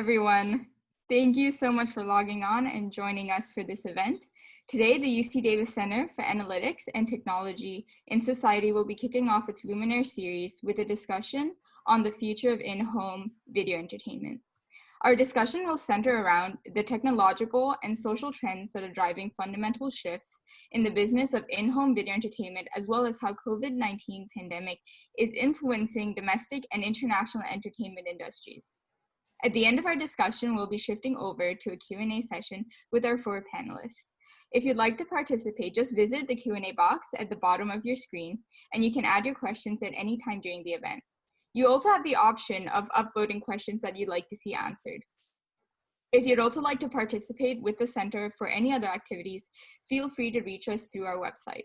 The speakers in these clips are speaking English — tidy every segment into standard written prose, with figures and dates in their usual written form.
everyone. Thank you so much for logging on and joining us for this event. Today, the UC Davis Center for Analytics and Technology in Society will be kicking off its Luminare Series with a discussion on the future of in-home video entertainment. Our discussion will center around the technological and social trends that are driving fundamental shifts in the business of in-home video entertainment, as well as how COVID-19 pandemic is influencing domestic and international entertainment industries. At the end of our discussion, we'll be shifting over to a Q&A session with our four panelists. If you'd like to participate, just visit the Q&A box at the bottom of your screen, and you can add your questions at any time during the event. You also have the option of upvoting questions that you'd like to see answered. If you'd also like to participate with the Center for any other activities, feel free to reach us through our website.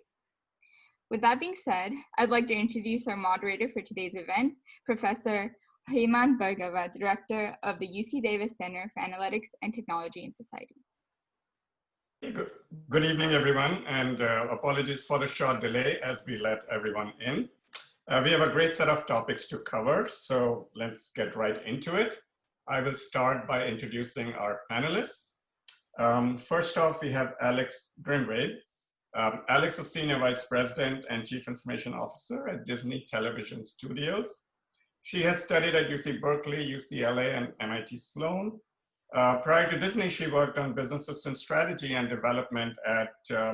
With that being said, I'd like to introduce our moderator for today's event, Professor Hemant Bhargava, Director of the UC Davis Center for Analytics and Technology in Society. Good evening, everyone, and apologies for the short delay as we let everyone in. We have a great set of topics to cover, so let's get right into it. I will start by introducing our panelists. First off, we have Alex Grimwade. Alex is Senior Vice President and Chief Information Officer at Disney Television Studios. She has studied at UC Berkeley, UCLA, and MIT Sloan. Prior to Disney, she worked on business system strategy and development at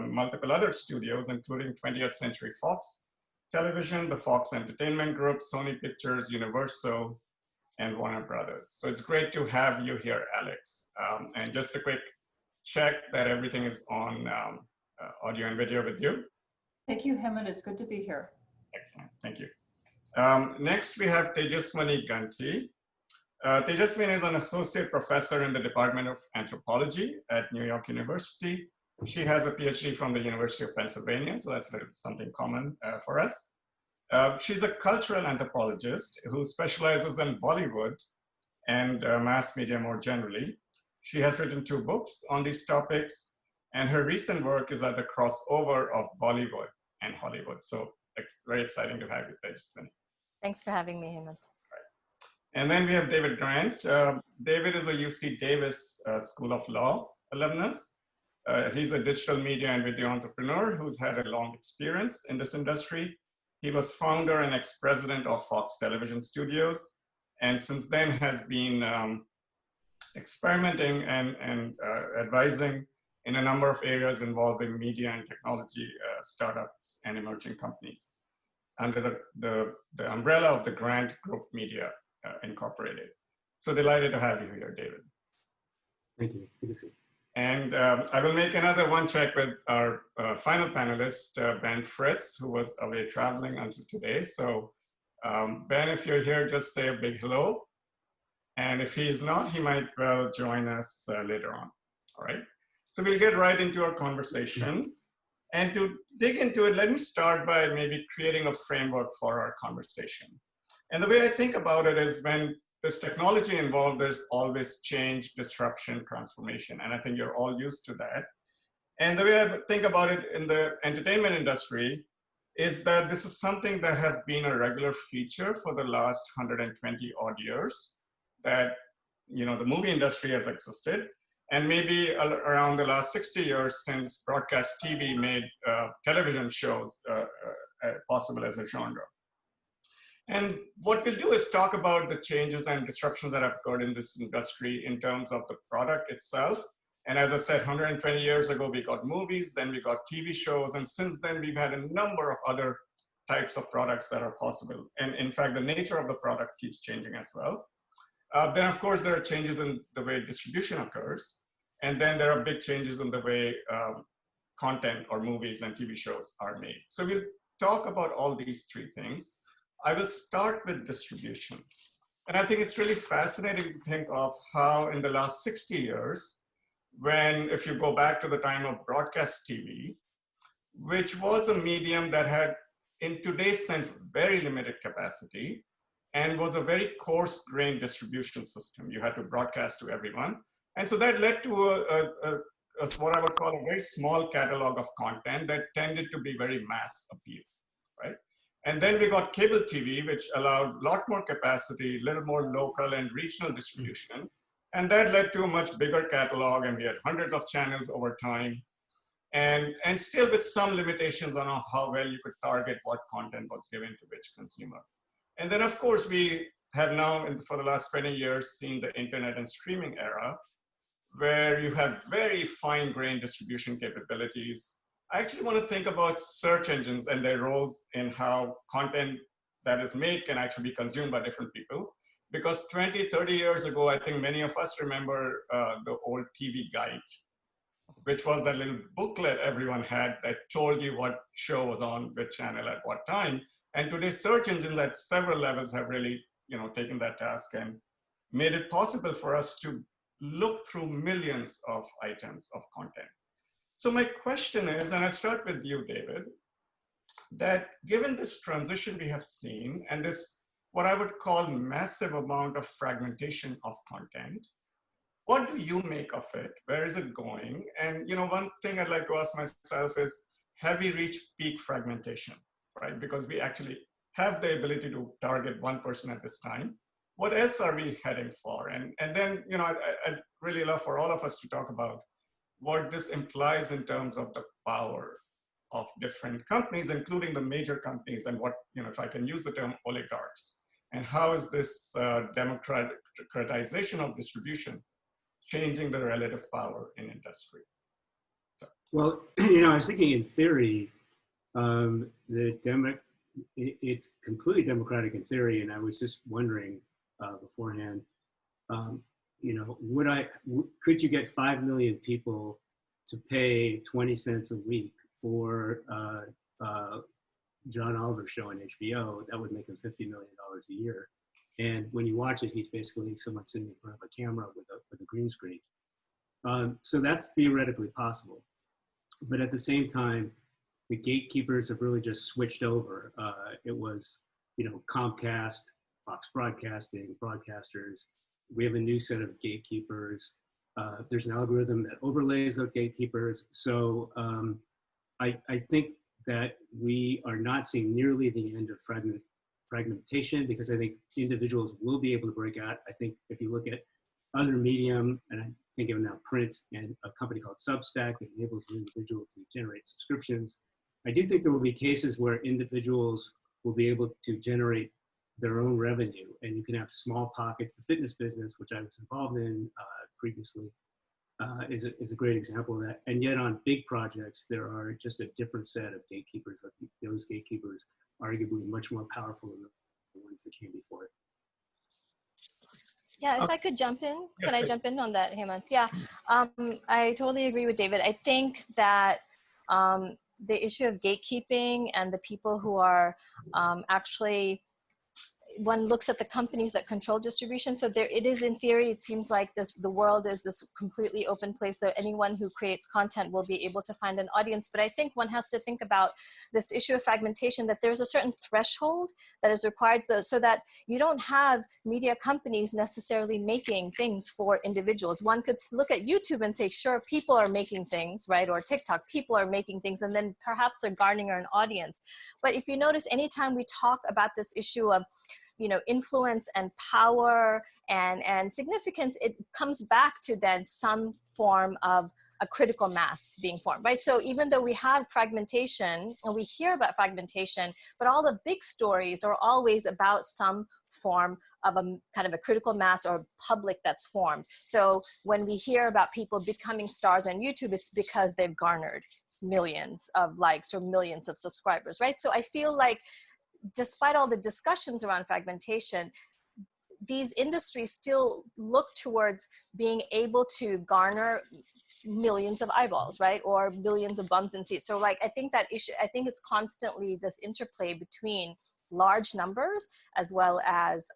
multiple other studios, including 20th Century Fox Television, the Fox Entertainment Group, Sony Pictures, Universal, and Warner Brothers. So it's great to have you here, Alex. And just a quick check that everything is on audio and video with you. Thank you, Hemant. It's good to be here. Excellent. Thank you. Next, we have Tejaswini Ganti. Tejaswini is an associate professor in the Department of Anthropology at New York University. She has a PhD from the University of Pennsylvania, so that's something common for us. She's a cultural anthropologist who specializes in Bollywood and mass media more generally. She has written 2 books on these topics, and her recent work is at the crossover of Bollywood and Hollywood. So it's very exciting to have you, Tejaswini. Thanks for having me, Hemant. And then we have David Grant. David is a UC Davis School of Law alumnus. He's a digital media and video entrepreneur who's had a long experience in this industry. He was founder and ex-president of Fox Television Studios, and since then has been experimenting and advising in a number of areas involving media and technology startups and emerging companies under the umbrella of the Grant Group Media Incorporated. So delighted to have you here, David. Thank you. Good to see you. And I will make another one check with our final panelist, Ben Fritz, who was away traveling until today. So Ben, if you're here, just say a big hello. And if he's not, he might well join us later on. All right. So we'll get right into our conversation. And to dig into it, let me start by maybe creating a framework for our conversation. And the way I think about it is when there's technology involved, there's always change, disruption, transformation. And I think you're all used to that. And the way I think about it in the entertainment industry is that this is something that has been a regular feature for the last 120 odd years that, you know, the movie industry has existed. And maybe around the last 60 years since broadcast TV made television shows possible as a genre. And what we'll do is talk about the changes and disruptions that have occurred in this industry in terms of the product itself. And as I said, 120 years ago, we got movies, then we got TV shows, and since then we've had a number of other types of products that are possible. And in fact, the nature of the product keeps changing as well. Then of course, there are changes in the way distribution occurs. And then there are big changes in the way content or movies and TV shows are made. So we'll talk about all these 3 things. I will start with distribution. And I think it's really fascinating to think of how in the last 60 years, when, if you go back to the time of broadcast TV, which was a medium that had, in today's sense, very limited capacity and was a very coarse-grained distribution system. You had to broadcast to everyone. And so that led to what I would call a very small catalog of content that tended to be very mass appeal, right? And then we got cable TV, which allowed a lot more capacity, a little more local and regional distribution. And that led to a much bigger catalog, and we had hundreds of channels over time. And still with some limitations on how well you could target what content was given to which consumer. And then of course, we have now, for the last 20 years, seen the internet and streaming era, where you have very fine-grained distribution capabilities. I actually want to think about search engines and their roles in how content that is made can actually be consumed by different people. Because 20, 30 years ago, I think many of us remember the old TV guide, which was that little booklet everyone had that told you what show was on which channel at what time. And today's search engines at several levels have really, taken that task and made it possible for us to look through millions of items of content. So my question is, and I'll start with you, David, that given this transition we have seen and this, what I would call massive amount of fragmentation of content, what do you make of it? Where is it going? And one thing I'd like to ask myself is, have we reached peak fragmentation, right? Because we actually have the ability to target one person at this time. What else are we heading for? And then, I'd really love for all of us to talk about what this implies in terms of the power of different companies, including the major companies, and what, if I can use the term oligarchs, and how is this democratization of distribution changing the relative power in industry? Well, I was thinking in theory, it's completely democratic in theory, and I was just wondering beforehand, could you get 5 million people to pay 20 cents a week for John Oliver's show on HBO? That would make him $50 million a year. And when you watch it, he's basically someone sitting in front of a camera with a green screen. So that's theoretically possible. But at the same time, the gatekeepers have really just switched over. It was, Comcast, Fox Broadcasting, broadcasters. We have a new set of gatekeepers. There's an algorithm that overlays those gatekeepers. So I think that we are not seeing nearly the end of fragmentation, because I think individuals will be able to break out. I think if you look at other medium, and I think of now print, and a company called Substack that enables an individual to generate subscriptions, I do think there will be cases where individuals will be able to generate their own revenue, and you can have small pockets. The fitness business, which I was involved in previously, is a great example of that. And yet on big projects, there are just a different set of gatekeepers. Like those gatekeepers arguably much more powerful than the ones that came before it. Yeah, if I could jump in, Yes, can I jump in on that, Hemant? Yeah, I totally agree with David. I think that the issue of gatekeeping and the people who are actually, one looks at the companies that control distribution. So there it is, in theory, it seems like the world is this completely open place that anyone who creates content will be able to find an audience. But I think one has to think about this issue of fragmentation, that there's a certain threshold that is required so that you don't have media companies necessarily making things for individuals. One could look at YouTube and say, sure, people are making things, right? Or TikTok, people are making things, and then perhaps they're garnering an audience. But if you notice, anytime we talk about this issue of influence and power and significance, it comes back to then some form of a critical mass being formed, right? So even though we have fragmentation and we hear about fragmentation, but all the big stories are always about some form of a kind of a critical mass or public that's formed. So when we hear about people becoming stars on YouTube, it's because they've garnered millions of likes or millions of subscribers, right? So I feel like despite all the discussions around fragmentation, these industries still look towards being able to garner millions of eyeballs, right? Or millions of bums in seats. So like, I think that issue, I think it's constantly this interplay between large numbers as well as,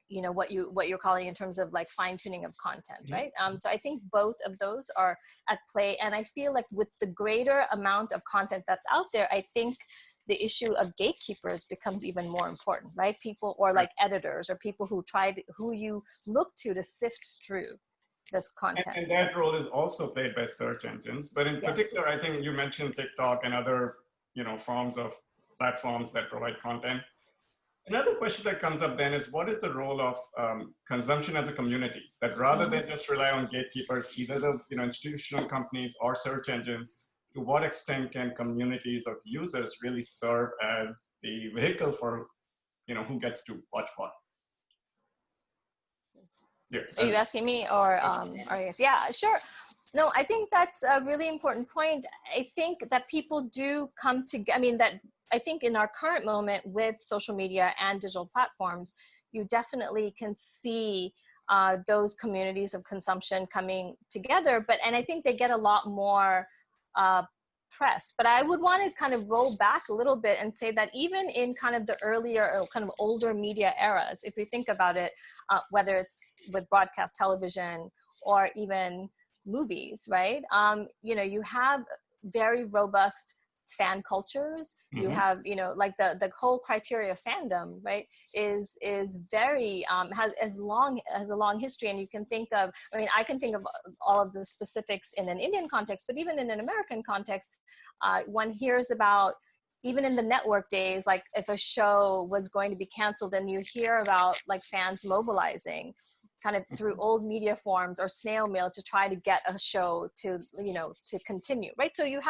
what you're calling in terms of like fine tuning of content, right? So I think both of those are at play. And I feel like with the greater amount of content that's out there, I think the issue of gatekeepers becomes even more important, right? People, or like editors, or people who you look to sift through this content. And that role is also played by search engines. But in particular, I think you mentioned TikTok and other, forms of platforms that provide content. Another question that comes up then is, what is the role of consumption as a community? That rather than just rely on gatekeepers, either the institutional companies or search engines, to what extent can communities of users really serve as the vehicle for who gets to watch what? Yeah. Are you asking me or I guess, yeah, sure. No, I think that's a really important point. I think that people do come together. I mean, that I think in our current moment with social media and digital platforms, you definitely can see those communities of consumption coming together. And I think they get a lot more press. But I would want to kind of roll back a little bit and say that even in kind of the earlier or kind of older media eras, if we think about it, whether it's with broadcast television or even movies, right? You have very robust fan cultures. You have, like the whole criteria of fandom, right, is very has a long history. And you can think of, I can think of all of the specifics in an Indian context, but even in an American context, one hears about, even in the network days, like if a show was going to be canceled, and you hear about like fans mobilizing kind of through old media forms or snail mail to try to get a show to continue, right? So you've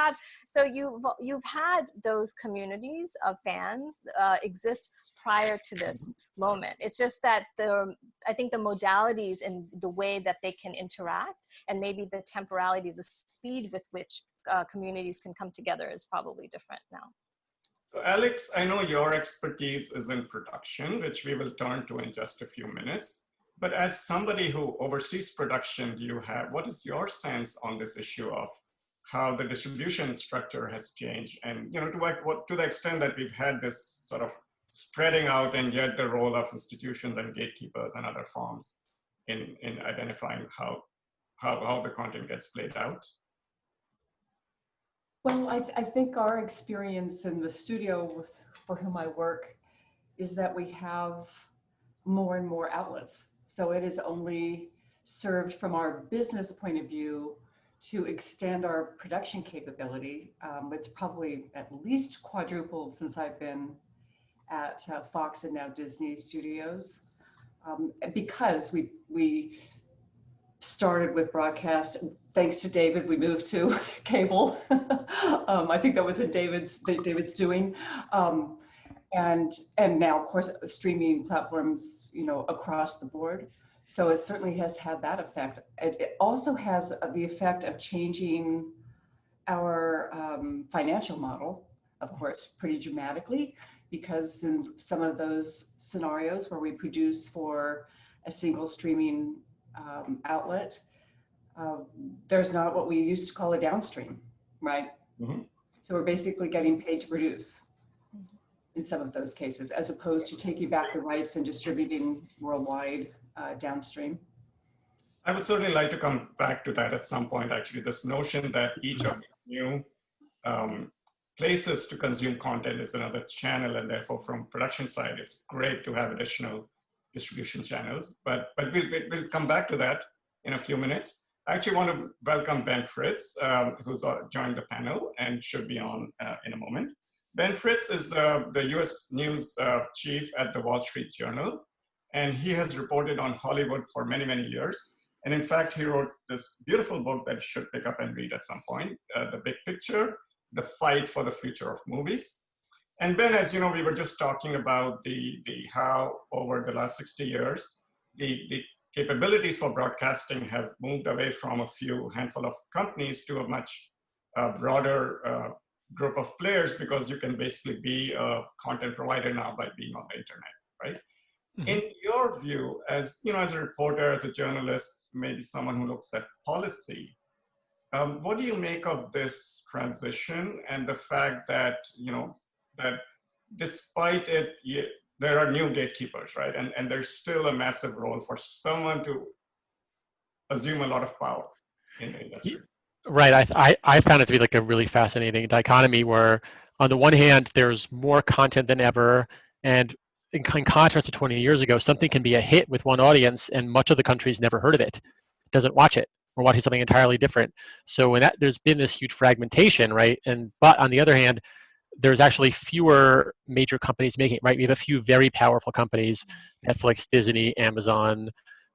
had those communities of fans exist prior to this moment. It's just that I think the modalities and the way that they can interact, and maybe the temporality, the speed with which communities can come together is probably different now. So Alex, I know your expertise is in production, which we will turn to in just a few minutes. But as somebody who oversees production, what is your sense on this issue of how the distribution structure has changed? And to the extent that we've had this sort of spreading out, and yet the role of institutions and gatekeepers and other forms in identifying how the content gets played out? Well, I think our experience in the studio for whom I work is that we have more and more outlets. So it is only served from our business point of view to extend our production capability. It's probably at least quadrupled since I've been at Fox and now Disney Studios, because we started with broadcast. Thanks to David, we moved to cable. I think that was in David's doing. And now, of course, streaming platforms, across the board. So it certainly has had that effect. It also has the effect of changing our financial model, of course, pretty dramatically, because in some of those scenarios where we produce for a single streaming outlet, there's not what we used to call a downstream, right? So we're basically getting paid to produce in some of those cases, as opposed to taking back the rights and distributing worldwide downstream. I would certainly like to come back to that at some point, actually, this notion that each of the new places to consume content is another channel, and therefore from production side, it's great to have additional distribution channels, but we'll come back to that in a few minutes. I actually want to welcome Ben Fritz, who's joined the panel and should be on in a moment. Ben Fritz is the US News chief at the Wall Street Journal, and he has reported on Hollywood for many, many years. And in fact, he wrote this beautiful book that you should pick up and read at some point, The Big Picture, The Fight for the Future of Movies. And Ben, as you know, we were just talking about the how over the last 60 years, the capabilities for broadcasting have moved away from a handful of companies to a much broader group of players, because you can basically be a content provider now by being on the internet, right? In your view, as as a reporter, as a journalist, maybe someone who looks at policy, what do you make of this transition and the fact that that despite it, there are new gatekeepers, right? And there's still a massive role for someone to assume a lot of power in the industry. Right. I found it to be like a really fascinating dichotomy where on the one hand, there's more content than ever. And in contrast to 20 years ago, something can be a hit with one audience and much of the country's never heard of it, doesn't watch it. We're watching something entirely different. So there's been this huge fragmentation, right? But on the other hand, there's actually fewer major companies making it, right? We have a few very powerful companies, Netflix, Disney, Amazon,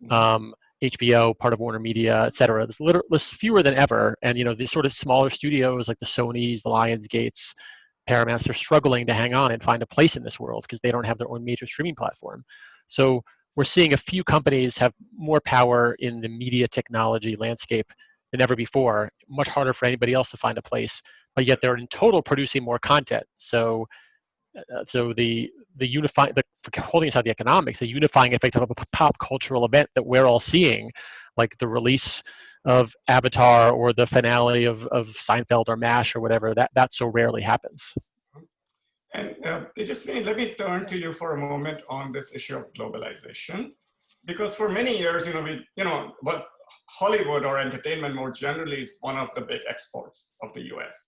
HBO, part of Warner Media, et cetera. There's fewer than ever. And, you know, these sort of smaller studios like the Sonys, the Lionsgates, Paramounts, they're struggling to hang on and find a place in this world because they don't have their own major streaming platform. So we're seeing a few companies have more power in the media technology landscape than ever before. Much harder for anybody else to find a place, but yet they're in total producing more content. So the unifying, holding aside the economics, the unifying effect of a pop cultural event that we're all seeing, like the release of Avatar or the finale of Seinfeld or MASH or whatever, that so rarely happens. And Tejaswini, let me turn to you for a moment on this issue of globalization, because for many years, what Hollywood or entertainment more generally is one of the big exports of the US.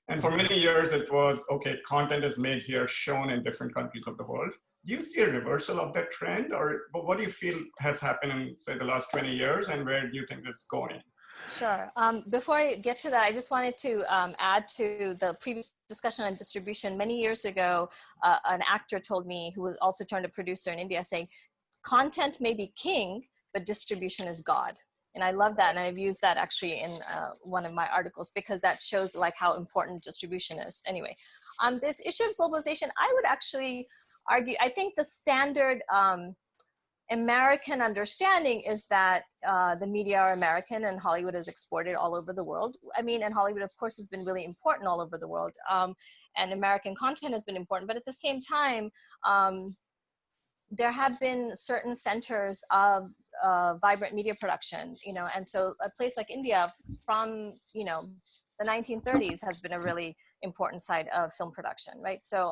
And for many years, it was, okay, content is made here, shown in different countries of the world. Do you see a reversal of that trend? Or what do you feel has happened in, say, the last 20 years, and where do you think it's going? Sure. Before I get to that, I just wanted to add to the previous discussion on distribution. Many years ago, an actor told me, who was also turned a producer in India, saying, content may be king, but distribution is God. And I love that. And I've used that actually in one of my articles, because that shows like how important distribution is. Anyway, this issue of globalization, I would actually argue, I think the standard American understanding is that the media are American and Hollywood is exported all over the world. I mean, and Hollywood, of course, has been really important all over the world. And American content has been important. But at the same time, there have been certain centers of vibrant media production, and so a place like India from, the 1930s has been a really important site of film production, right? So,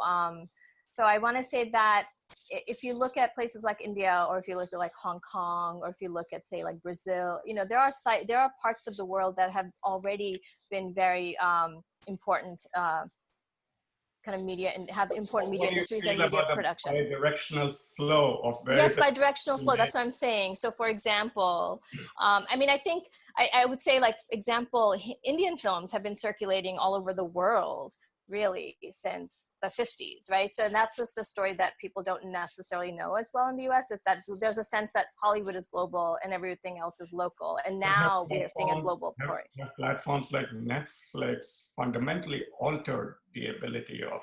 so I want to say that if you look at places like India, or if you look at like Hong Kong, or if you look at, say, like Brazil, there are parts of the world that have already been very important kind of media and have important media industries and media productions. Bi-directional flow of yes, bi-directional flow. That's what I'm saying. So, for example, I mean, I think I would say, like, example, Indian films have been circulating all over the world really since the 50s, right? So that's just a story that people don't necessarily know as well in the US, is that there's a sense that Hollywood is global and everything else is local. And now we're seeing a global story. Platforms like Netflix fundamentally altered the ability of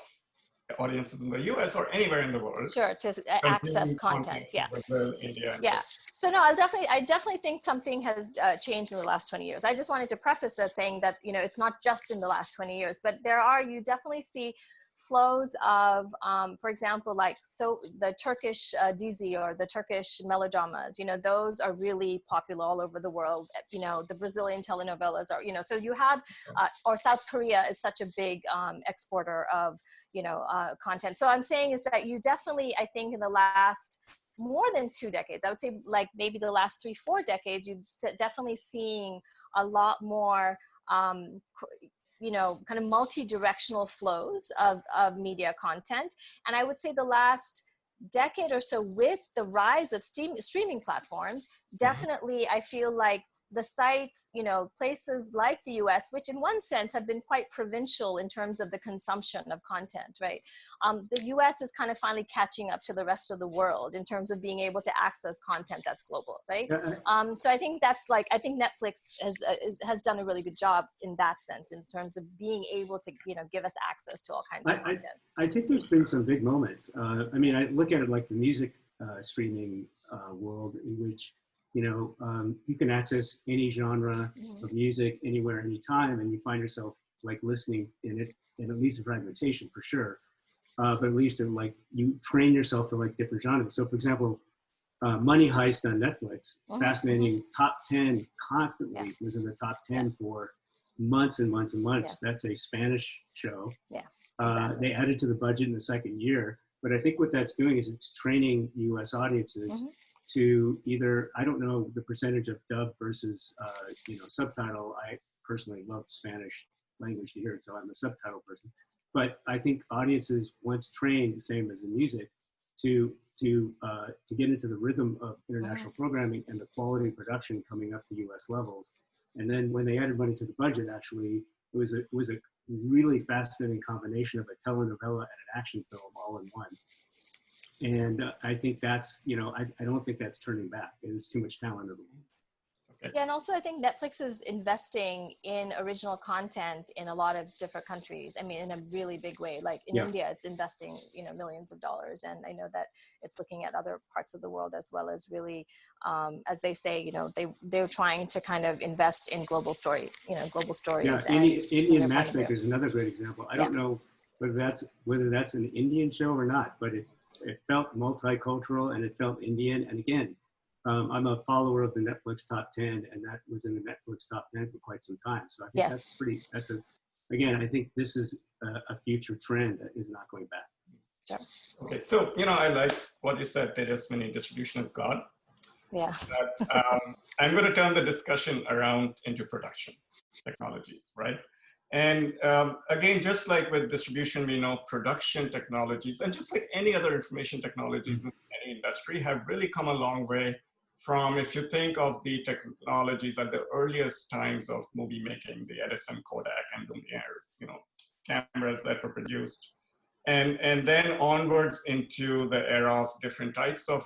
audiences in the US or anywhere in the world. Sure, to access content, yeah. Brazil, India. Yeah. So no, I definitely think something has changed in the last 20 years. I just wanted to preface that saying that, it's not just in the last 20 years, but you definitely see flows of, for example, like, so the Turkish dizi or the Turkish melodramas, those are really popular all over the world. The Brazilian telenovelas are, so you have, or South Korea is such a big exporter of, content. So I'm saying is that you definitely, I think in the last more than 2 decades, I would say like maybe the last 3-4 decades, you've definitely seeing a lot more, kind of multi-directional flows of media content. And I would say the last decade or so, with the rise of streaming platforms, definitely I feel like the sites, places like the US, which in one sense have been quite provincial in terms of the consumption of content, right? The US is kind of finally catching up to the rest of the world in terms of being able to access content that's global, right? So I think that's I think Netflix has done a really good job in that sense, in terms of being able to, give us access to all kinds of content. I think there's been some big moments. I mean, I look at it like the music streaming world, in which you can access any genre of music anywhere, anytime, and you find yourself like listening in it, and at least a fragmentation for sure, but at least in, like, you train yourself to like different genres. So for example, Money Heist on Netflix, fascinating, top 10 constantly, was in the top 10 for months and months and months. That's a Spanish show. Exactly. They added to the budget in the second year, but I think what that's doing is it's training US audiences to either, I don't know the percentage of dub versus subtitle. I personally love Spanish language to hear it, so I'm a subtitle person. But I think audiences, once trained, the same as in music, to get into the rhythm of international programming and the quality of production coming up to US levels. And then when they added money to the budget, actually, it was a really fascinating combination of a telenovela and an action film all in one. And I think that's, I don't think that's turning back. There's too much talent in the world. Okay. Yeah, and also I think Netflix is investing in original content in a lot of different countries. I mean, in a really big way. Like in India, it's investing, millions of dollars, and I know that it's looking at other parts of the world as well as really, as they say, they're trying to kind of invest in global stories. Yeah, and Indian Matchmaker is another great example. I don't know whether that's an Indian show or not, but it felt multicultural and it felt Indian. And again, I'm a follower of the Netflix top 10, and that was in the Netflix top 10 for quite some time. So I think again, I think this is a future trend that is not going back. Sure. Okay, so, I like what you said, Tejaswini, distribution is God. Yeah. But, I'm going to turn the discussion around into production technologies, right? And again, just like with distribution, we know production technologies, and just like any other information technologies in any industry, have really come a long way from, if you think of the technologies at the earliest times of movie making, the Edison, Kodak, and Luminare, cameras that were produced. And then onwards into the era of different types of,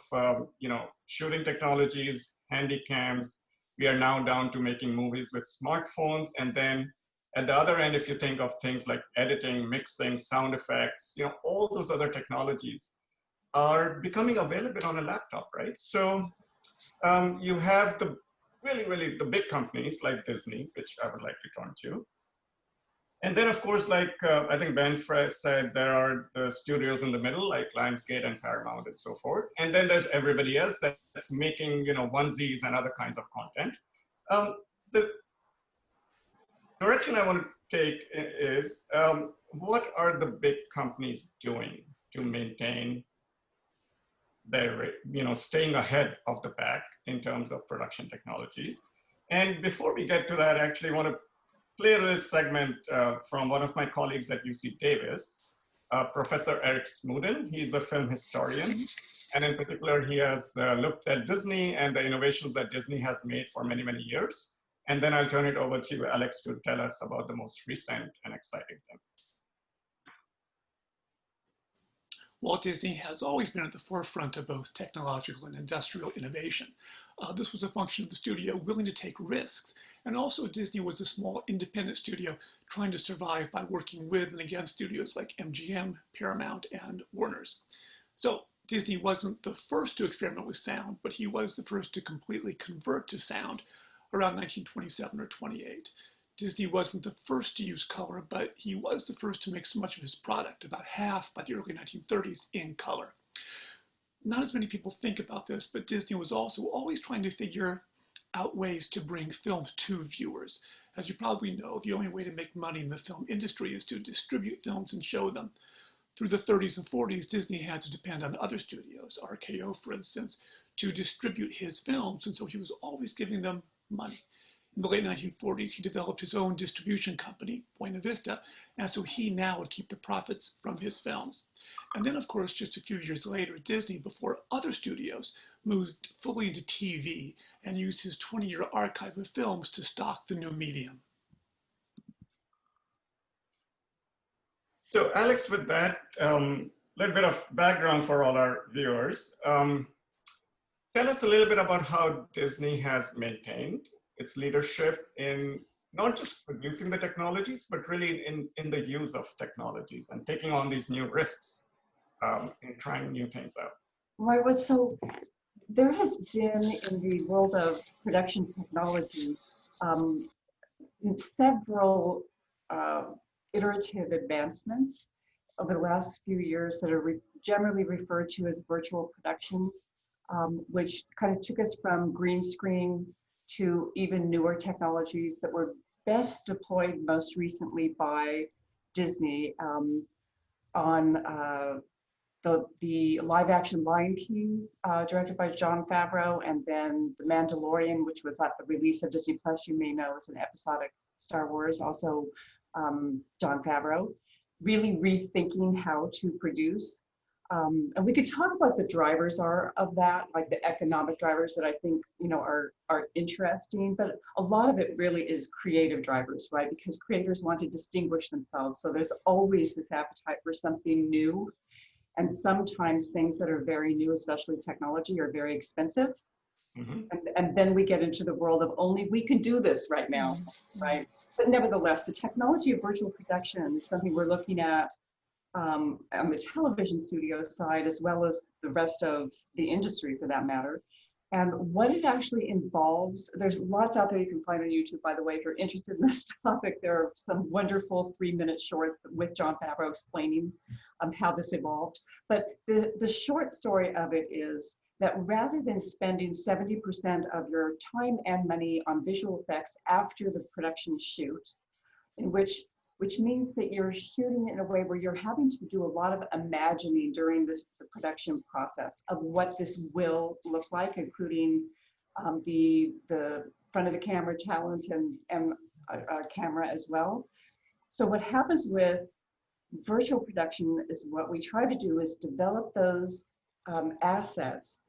shooting technologies, handy cams. We are now down to making movies with smartphones. And then at the other end, if you think of things like editing, mixing, sound effects, all those other technologies are becoming available on a laptop, right? So you have the really the big companies like Disney, which I would like to turn to. And then, of course, like I think Ben said, there are the studios in the middle, like Lionsgate and Paramount and so forth. And then there's everybody else that's making, onesies and other kinds of content. The direction I want to take is, what are the big companies doing to maintain their, staying ahead of the pack in terms of production technologies? And before we get to that, I actually want to play a little segment from one of my colleagues at UC Davis, Professor Eric Smoodin. He's a film historian. And in particular, he has looked at Disney and the innovations that Disney has made for many, many years. And then I'll turn it over to Alex to tell us about the most recent and exciting things. Walt Disney has always been at the forefront of both technological and industrial innovation. This was a function of the studio willing to take risks. And also Disney was a small independent studio trying to survive by working with and against studios like MGM, Paramount, and Warner's. So Disney wasn't the first to experiment with sound, but he was the first to completely convert to sound around 1927 or 28. Disney wasn't the first to use color, but he was the first to make so much of his product, about half by the early 1930s, in color. Not as many people think about this, but Disney was also always trying to figure out ways to bring films to viewers. As you probably know, the only way to make money in the film industry is to distribute films and show them. Through the 30s and 40s, Disney had to depend on other studios, RKO for instance, to distribute his films, and so he was always giving them money. In the late 1940s, he developed his own distribution company, Buena Vista, and so he now would keep the profits from his films. And then, of course, just a few years later, Disney, before other studios, moved fully into TV and used his 20-year archive of films to stock the new medium. So Alex, with that, little bit of background for all our viewers. Tell us a little bit about how Disney has maintained its leadership in not just producing the technologies, but really in the use of technologies and taking on these new risks in trying new things out. Right, well, so there has been in the world of production technology several iterative advancements over the last few years that are generally referred to as virtual production, which kind of took us from green screen to even newer technologies that were best deployed most recently by Disney on the live action Lion King, directed by Jon Favreau, and then The Mandalorian, which was at the release of Disney Plus, you may know, as an episodic Star Wars, also Jon Favreau, really rethinking how to produce And we could talk about the drivers are of that, like the economic drivers that I think, are interesting, but a lot of it really is creative drivers, right? Because creators want to distinguish themselves. So there's always this appetite for something new. And sometimes things that are very new, especially technology, are very expensive. Mm-hmm. And then we get into the world of only we can do this right now, right? But nevertheless, the technology of virtual production is something we're looking at on the television studio side, as well as the rest of the industry for that matter. And what it actually involves, there's lots out there you can find on YouTube, by the way, if you're interested in this topic. There are some wonderful 3-minute shorts with John Favreau explaining how this evolved. But the short story of it is that rather than spending 70% of your time and money on visual effects after the production shoot, in which means that you're shooting in a way where you're having to do a lot of imagining during the production process of what this will look like, including the front of the camera talent and camera as well. So what happens with virtual production is what we try to do is develop those assets,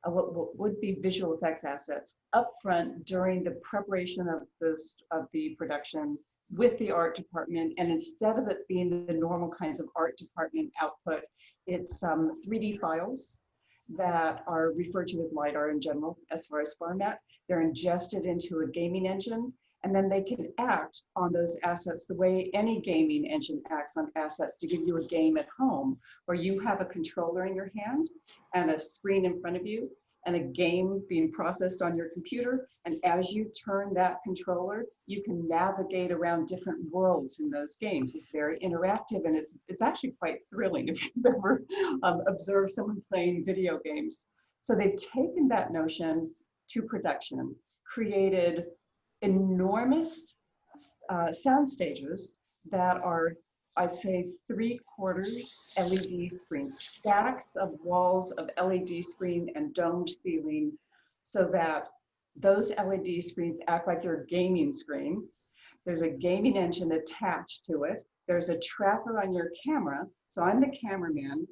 what would be visual effects assets, upfront during the preparation of the production with the art department. And instead of it being the normal kinds of art department output, it's 3D files that are referred to as LiDAR in general as far as format. They're ingested into a gaming engine, and then they can act on those assets the way any gaming engine acts on assets to give you a game at home, where you have a controller in your hand and a screen in front of you and a game being processed on your computer. And as you turn that controller, you can navigate around different worlds in those games. It's very interactive, and it's actually quite thrilling if you've ever observed someone playing video games. So they've taken that notion to production, created enormous sound stages that are, I'd say, 3/4 LED screens, stacks of walls of LED screen and domed ceiling, so that those LED screens act like your gaming screen. There's a gaming engine attached to it. There's a tracker on your camera. So I'm the cameraman.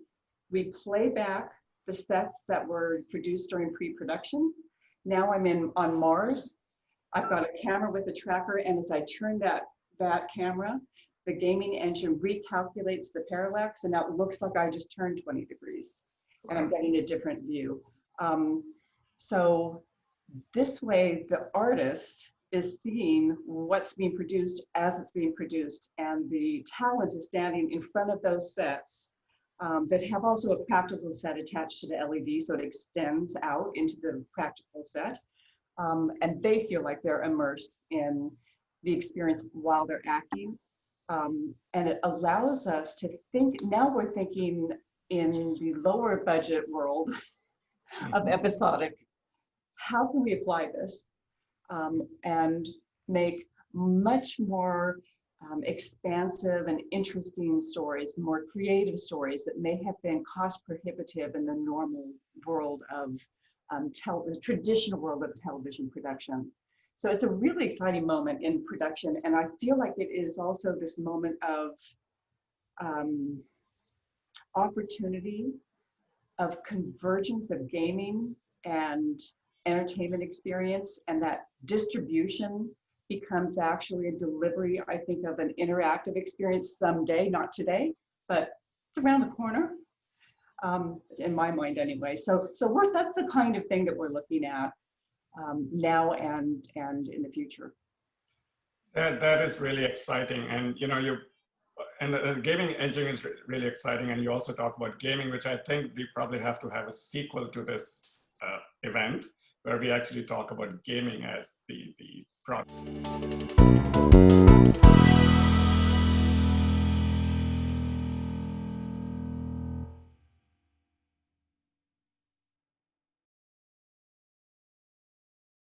We play back the sets that were produced during pre-production. Now I'm on Mars. I've got a camera with a tracker, and as I turn that camera, the gaming engine recalculates the parallax, and now it looks like I just turned 20 degrees, and I'm getting a different view. So this way, the artist is seeing what's being produced as it's being produced, and the talent is standing in front of those sets that have also a practical set attached to the LED, so it extends out into the practical set. And they feel like they're immersed in the experience while they're acting. And it allows us to think, now we're thinking in the lower budget world of episodic, how can we apply this and make much more expansive and interesting stories, more creative stories that may have been cost prohibitive in the normal world of the traditional world of television production. So it's a really exciting moment in production, and I feel like it is also this moment of opportunity, of convergence of gaming and entertainment experience, and that distribution becomes actually a delivery, I think, of an interactive experience someday, not today, but it's around the corner. In my mind anyway. So that's the kind of thing that we're looking at now and in the future. That is really exciting. And the gaming engine is really exciting. And you also talk about gaming, which I think we probably have to have a sequel to this event, where we actually talk about gaming as the product.